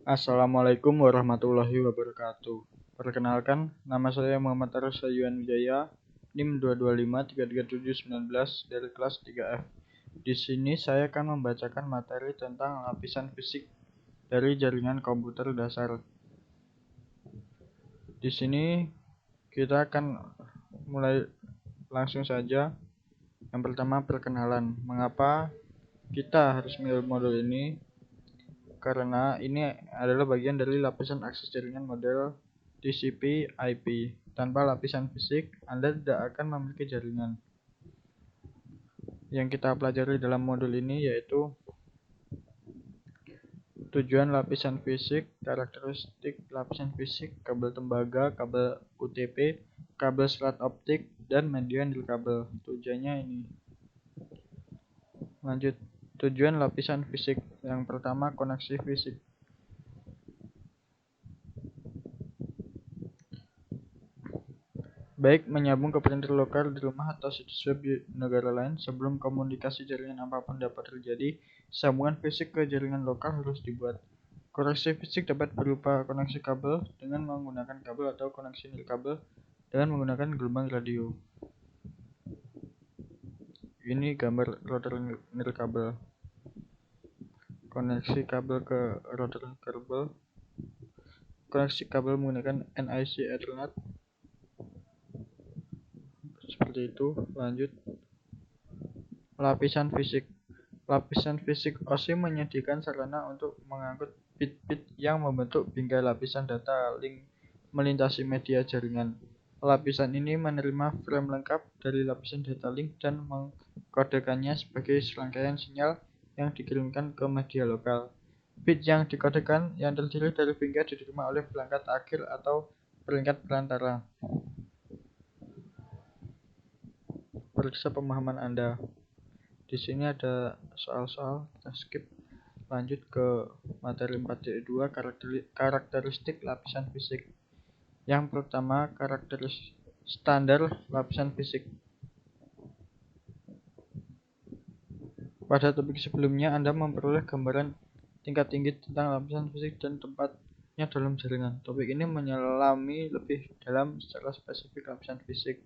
Assalamualaikum warahmatullahi wabarakatuh. Perkenalkan, nama saya Muhammad Arsa Yuan Wijaya, NIM 225337719 dari kelas 3F. Di sini saya akan membacakan materi tentang lapisan fisik dari jaringan komputer dasar. Di sini kita akan mulai langsung saja. Yang pertama, perkenalan. Mengapa kita harus memilih modul ini? Karena ini adalah bagian dari lapisan akses jaringan model TCP/IP. Tanpa lapisan fisik, Anda tidak akan memiliki jaringan. Yang kita pelajari dalam modul ini yaitu tujuan lapisan fisik, karakteristik lapisan fisik, kabel tembaga, kabel UTP, kabel serat optik, dan media nirkabel. Tujuannya ini. Lanjut, tujuan lapisan fisik. Yang pertama, koneksi fisik. Baik menyambung ke printer lokal di rumah atau situs web di negara lain. Sebelum komunikasi jaringan apapun dapat terjadi, sambungan fisik ke jaringan lokal harus dibuat. Koneksi fisik dapat berupa koneksi kabel dengan menggunakan kabel atau koneksi nirkabel dengan menggunakan gelombang radio. Ini gambar router nirkabel. Koneksi kabel ke router nirkabel. Koneksi kabel menggunakan NIC Ethernet. Seperti itu. Lanjut, lapisan fisik. Lapisan fisik OSI menyediakan sarana untuk mengangkut bit-bit yang membentuk bingkai lapisan data link melintasi media jaringan. Lapisan ini menerima frame lengkap dari lapisan data link dan mengkodekannya sebagai serangkaian sinyal yang dikirimkan ke media lokal. Bit yang dikodekan yang terdiri dari bingkai diterima oleh perangkat akhir atau perangkat perantara. Periksa pemahaman Anda. Di sini ada soal-soal, kita skip. Lanjut ke materi 4.2, karakteristik lapisan fisik. Yang pertama, karakteristik standar lapisan fisik. Pada topik sebelumnya, Anda memperoleh gambaran tingkat tinggi tentang lapisan fisik dan tempatnya dalam jaringan. Topik ini menyelami lebih dalam secara spesifik lapisan fisik.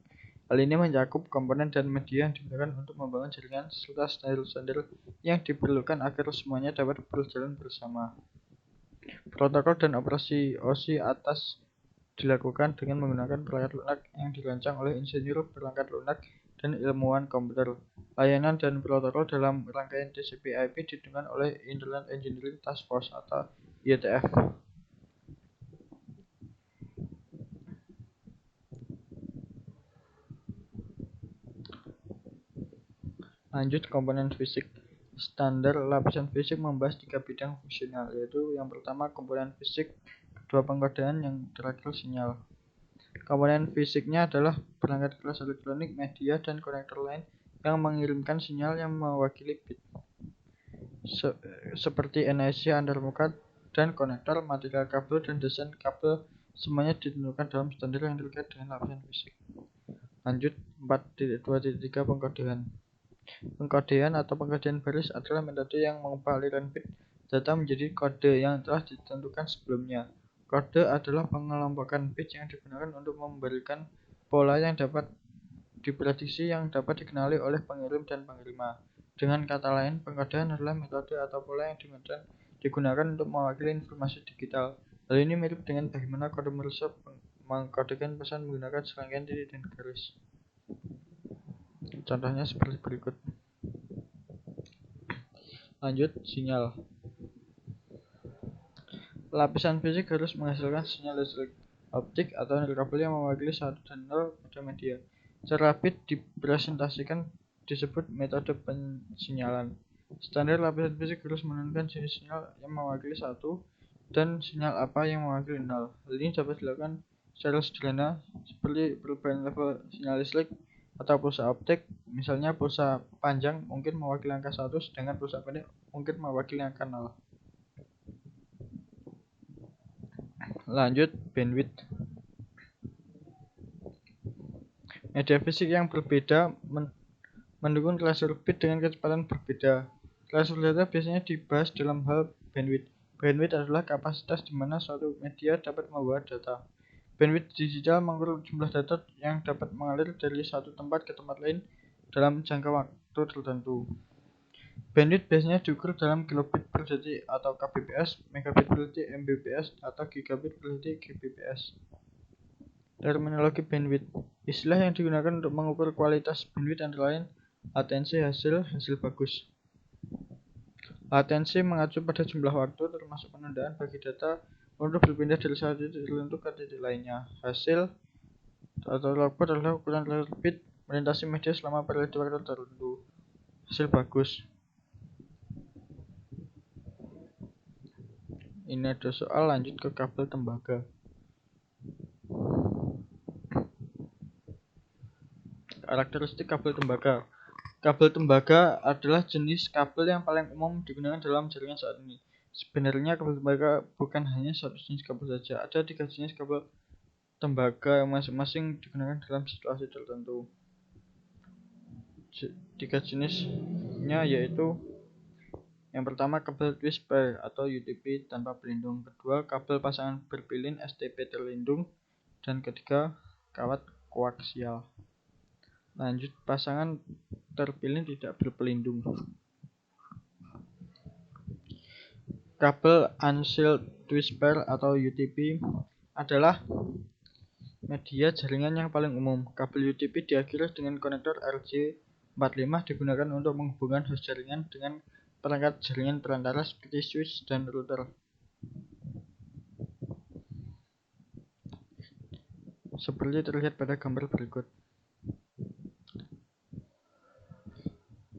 Hal ini mencakup komponen dan media yang digunakan untuk membangun jaringan serta standar-standar yang diperlukan agar semuanya dapat berjalan bersama. Protokol dan operasi OSI atas dilakukan dengan menggunakan perangkat lunak yang dirancang oleh insinyur perangkat lunak dan ilmuwan komputer. Layanan dan protokol dalam rangkaian TCP/IP ditentukan oleh Internet Engineering Task Force atau IETF. Lanjut, komponen fisik. Standar lapisan fisik membahas 3 bidang fungsional, yaitu yang pertama komponen fisik, kedua pengkodean, yang terakhir sinyal. Komponen fisiknya adalah perangkat kelas elektronik, media, dan konektor lain yang mengirimkan sinyal yang mewakili bit, seperti NIC, undermukat, dan konektor, material kabel, dan desain kabel. Semuanya ditentukan dalam standar yang terkait dengan lapisan fisik. Lanjut, 4.2.3 pengkodean. Pengkodean atau pengkodean baris adalah metode yang mengubah aliran bit data menjadi kode yang telah ditentukan sebelumnya. Kode adalah pengelompokan bit yang digunakan untuk memberikan pola yang dapat diprediksi yang dapat dikenali oleh pengirim dan pengerima. Dengan kata lain, pengkodean adalah metode atau pola yang digunakan untuk mewakili informasi digital. Hal ini mirip dengan bagaimana kode Morse mengkodekan pesan menggunakan serangkaian titik dan garis. Contohnya seperti berikut. Lanjut, sinyal. Lapisan fisik harus menghasilkan sinyal listrik optik atau nirkabel yang mewakili 1 dan 0 pada media. Cara bit dipresentasikan disebut metode pensinyalan. Standar lapisan fisik harus menentukan jenis sinyal yang mewakili 1 dan sinyal apa yang mewakili 0. Hal ini dapat dilakukan secara sederhana seperti perubahan level sinyal listrik atau pulsa optik. Misalnya pulsa panjang mungkin mewakili angka 1, sedangkan pulsa pendek mungkin mewakili angka 0. Lanjut, bandwidth. Media fisik yang berbeda mendukung transfer bit dengan kecepatan berbeda. Transfer data biasanya dibahas dalam hal bandwidth. Bandwidth adalah kapasitas di mana suatu media dapat membawa data. Bandwidth digital mengukur jumlah data yang dapat mengalir dari satu tempat ke tempat lain dalam jangka waktu tertentu. Bandwidth biasanya diukur dalam kilobit per detik atau kbps, megabit per detik mbps, atau gigabit per detik gbps. Terminologi bandwidth. Istilah yang digunakan untuk mengukur kualitas bandwidth antara lain latensi, hasil bagus. Latensi mengacu pada jumlah waktu termasuk penundaan bagi data untuk berpindah dari satu titik tertentu ke titik lainnya. Hasil atau output adalah ukuran layar bit melintasi media selama periode waktu tertentu. Hasil bagus. Ini ada soal, lanjut ke kabel tembaga. Karakteristik kabel tembaga. Kabel tembaga adalah jenis kabel yang paling umum digunakan dalam jaringan saat ini. Sebenarnya kabel tembaga bukan hanya satu jenis kabel saja, ada 3 jenis kabel tembaga yang masing-masing digunakan dalam situasi tertentu. 3 jenisnya yaitu: yang pertama, kabel twist pair atau UTP tanpa pelindung. Kedua, kabel pasangan berpilin STP terlindung. Dan ketiga, kawat koaksial. Lanjut, pasangan terpilin tidak berpelindung. Kabel unsealed twist pair atau UTP adalah media jaringan yang paling umum. Kabel UTP diakhiri dengan konektor RJ45 digunakan untuk menghubungkan host jaringan dengan perangkat jaringan perantara seperti switch dan router. Seperti terlihat pada gambar berikut.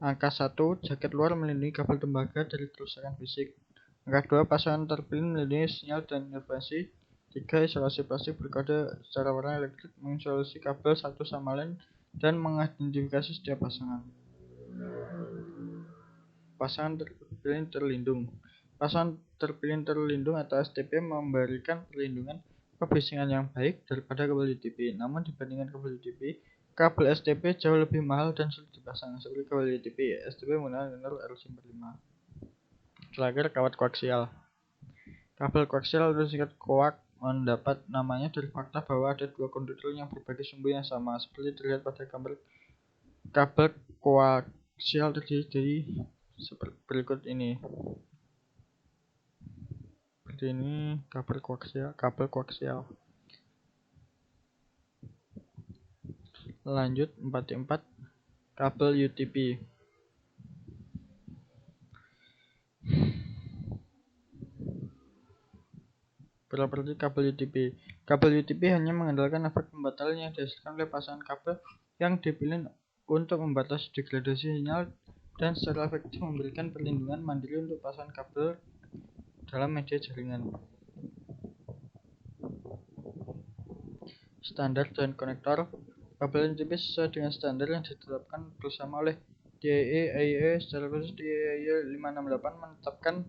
Angka 1, jaket luar melindungi kabel tembaga dari kerusakan fisik. Angka 2, pasangan terpilin melindungi sinyal dan interferensi. 3, isolasi plastik berkode secara warna elektrik mengisolasi kabel satu sama lain dan mengidentifikasi setiap pasangan. Pasangan terpilin terlindung. Pasangan terpilin terlindung atau STP memberikan perlindungan kebisingan yang baik daripada kabel UTP. Namun dibandingkan kabel UTP, kabel STP jauh lebih mahal dan sulit dipasang. Seperti kabel UTP, STP menggunakan konektor RJ45. Terakhir, kawat koaksial. Kabel koaksial atau singkat koak mendapat namanya dari fakta bahwa ada 2 konduktor yang berbagi sumbu yang sama. Seperti terlihat pada gambar, kabel koaksial terdiri dari seperti berikut ini. Seperti ini kabel koaksial. Lanjut, 4 kabel UTP. Properti kabel UTP. Kabel UTP hanya mengandalkan efek pembatalan yang dihasilkan oleh pasangan kabel yang dipilih untuk membatasi degradasi sinyal dan secara efektif memberikan perlindungan mandiri untuk pasangan kabel dalam media jaringan. Standar dan konektor. Kabel UTP sesuai dengan standar yang ditetapkan bersama oleh DAE AEE. Secara khusus DAE 568 menetapkan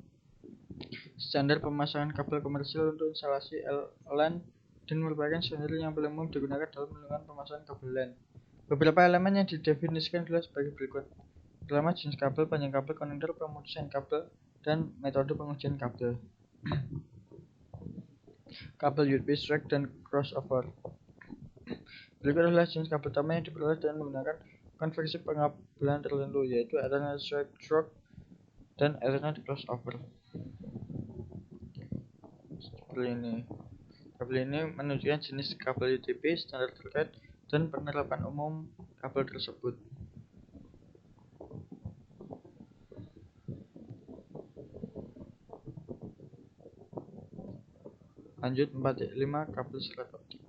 standar pemasangan kabel komersial untuk instalasi LAN dan merupakan standar yang paling umum digunakan dalam melakukan pemasangan kabel LAN. Beberapa elemen yang didefinisikan adalah sebagai berikut. Pertama, jenis kabel, panjang kabel, konektor, pemutusan kabel, dan metode pengujian kabel. Kabel UTP strike dan crossover. Berikut adalah jenis kabel utama yang diperoleh dengan menggunakan konversi pengabelan tertentu, yaitu Ethernet strike dan Ethernet crossover. Seperti ini. Kabel ini menunjukkan jenis kabel UTP, standar terkait, dan penerapan umum kabel tersebut. Lanjut, 4.5 kabel serat optik.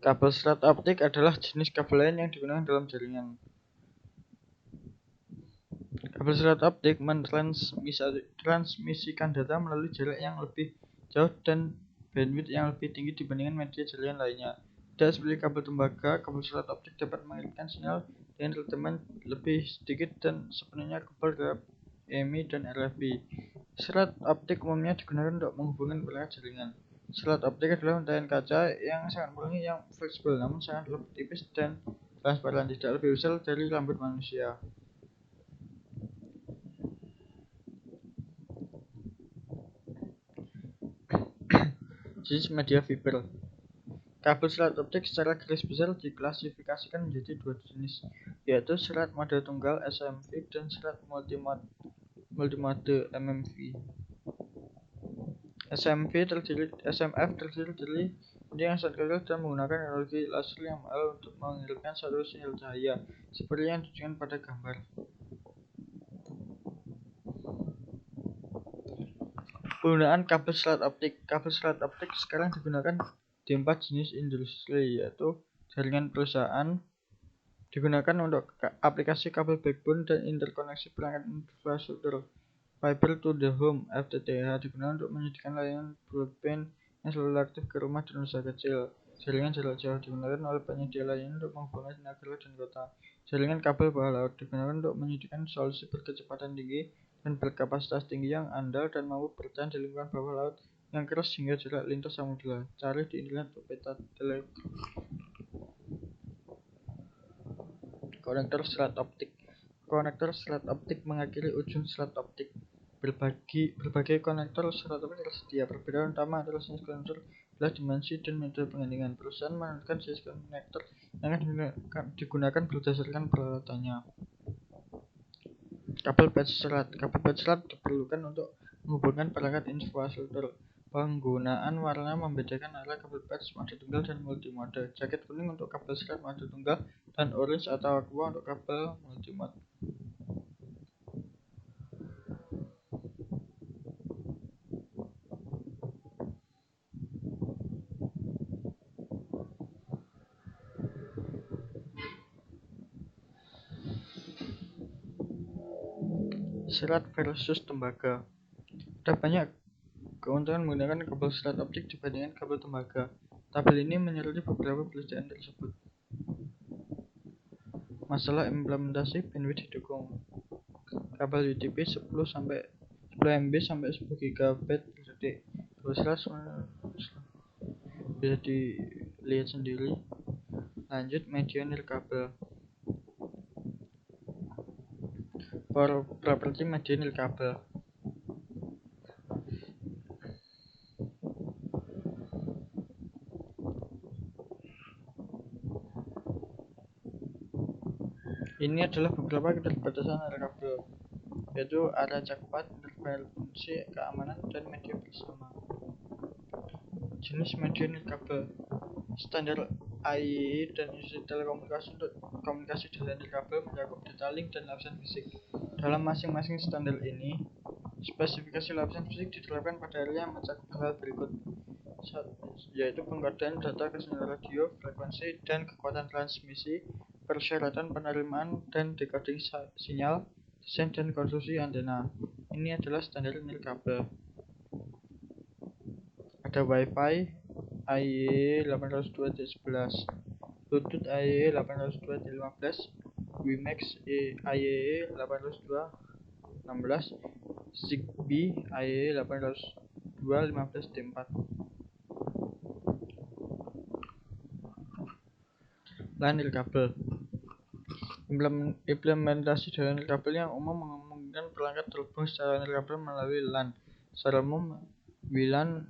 Kabel serat optik adalah jenis kabel lain yang digunakan dalam jaringan. Kabel serat optik mentransmisikan data melalui jarak yang lebih jauh dan bandwidth yang lebih tinggi dibandingkan media jaringan lainnya. Tidak seperti kabel tembaga, kabel serat optik dapat mengirimkan sinyal dengan ketebalan lebih sedikit dan sepenuhnya kebal terhadap EMI dan RFB. Serat optik umumnya digunakan untuk menghubungkan perangkat jaringan. Slot optik adalah untayan kaca yang sangat murni yang fleksibel namun sangat lebih tipis dan transparan, tidak lebih besar dari rambut manusia. Jenis media fiber. Kabel serat optik secara garis besar diklasifikasikan menjadi dua jenis, yaitu serat mode tunggal SMV dan serat multimode MMV. SMF terdiri dari inti yang sangat kecil dan menggunakan teknologi laser yang mahal untuk mengirimkan satu sinyal cahaya, seperti yang ditunjukkan pada gambar. Penggunaan kabel serat optik. Kabel serat optik sekarang digunakan di 4 jenis industri, yaitu jaringan perusahaan, digunakan untuk aplikasi kabel backbone dan interkoneksi perangkat infrastruktur. Fiber to the Home (FTTH) digunakan untuk menyediakan layanan broadband yang selalu aktif ke rumah dan usaha kecil. Jaringan jarak jauh digunakan oleh penyedia layanan untuk menghubungkan negara dan kota. Jaringan kabel bawah laut digunakan untuk menyediakan solusi berkecepatan tinggi dan berkapasitas tinggi yang andal dan mampu bertahan di lingkungan bawah laut yang keras hingga jarak lintas samudera. Cari di internet untuk peta telegraf. Konektor serat optik. Konektor serat optik mengakhiri ujung serat optik. Berbagai konektor serat optik tersedia. Perbedaan utama antara jenis konektor adalah dimensi dan metode penggantian. Perusahaan menentukan jenis konektor yang akan digunakan berdasarkan peralatannya. Kabel patch serat. Kabel patch serat diperlukan untuk menghubungkan perangkat infrastruktur. Penggunaan warna membedakan antara kabel patch mode tunggal dan multimode. Jaket kuning untuk kabel serat mode tunggal dan orange atau aqua untuk kabel multimode. Serat versus tembaga. Ada banyak keuntungan menggunakan kabel serat optik dibandingkan kabel tembaga. Tabel ini menyoroti beberapa perbedaan tersebut. Masalah implementasi bandwidth didukung. Kabel UTP 10 MB sampai 10 GB per detik. Bisa dilihat sendiri. Lanjut, media nirkabel. Properti media nirkabel. Ini adalah beberapa keterbatasan nirkabel, yaitu area cepat, interferensi, keamanan, dan media bersama. Jenis media nirkabel. Standar IEEE dan Institut Telekomunikasi untuk komunikasi dalam nirkabel mencakup detailing dan lapisan fisik. Dalam masing-masing standar ini, spesifikasi lapisan fisik diterapkan pada area yang mencakup hal berikut, yaitu pengkodean data ke sinyal radio, frekuensi, dan kekuatan transmisi, persyaratan penerimaan dan decoding sinyal, desain dan konstruksi antena. Ini adalah standar nirkabel. Ada Wi-Fi IEEE 802.11, Bluetooth IEEE 802.15, WiMAX IEEE 802.16, Zigbee IEEE 802.15D4. LAN nirkabel. Implementasi dari nirkabel yang umum memungkinkan perangkat terhubung secara nirkabel melalui LAN. Secara umum, WLAN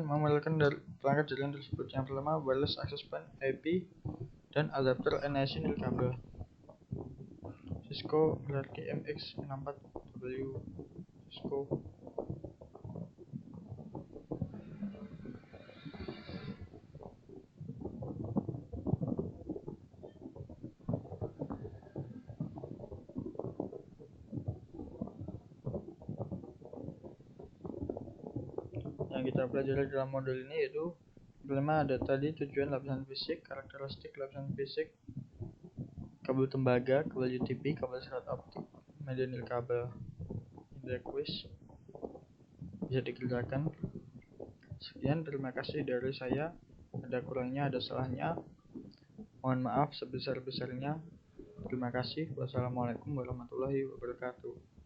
memerlukan perangkat jaringan tersebut. Yang pertama, wireless access point IP dan adapter NIC nirkabel. Cisco Meraki MX64W. Cisco. Yang kita pelajari dalam modul ini yaitu pertama ada tadi tujuan lapisan fisik, karakteristik lapisan fisik, kabel tembaga, kabel UTP, kabel serat optik, media nirkabel. Ini quiz bisa dikerjakan. Sekian, terima kasih dari saya. Ada kurangnya, ada salahnya, mohon maaf sebesar-besarnya. Terima kasih. Wassalamualaikum warahmatullahi wabarakatuh.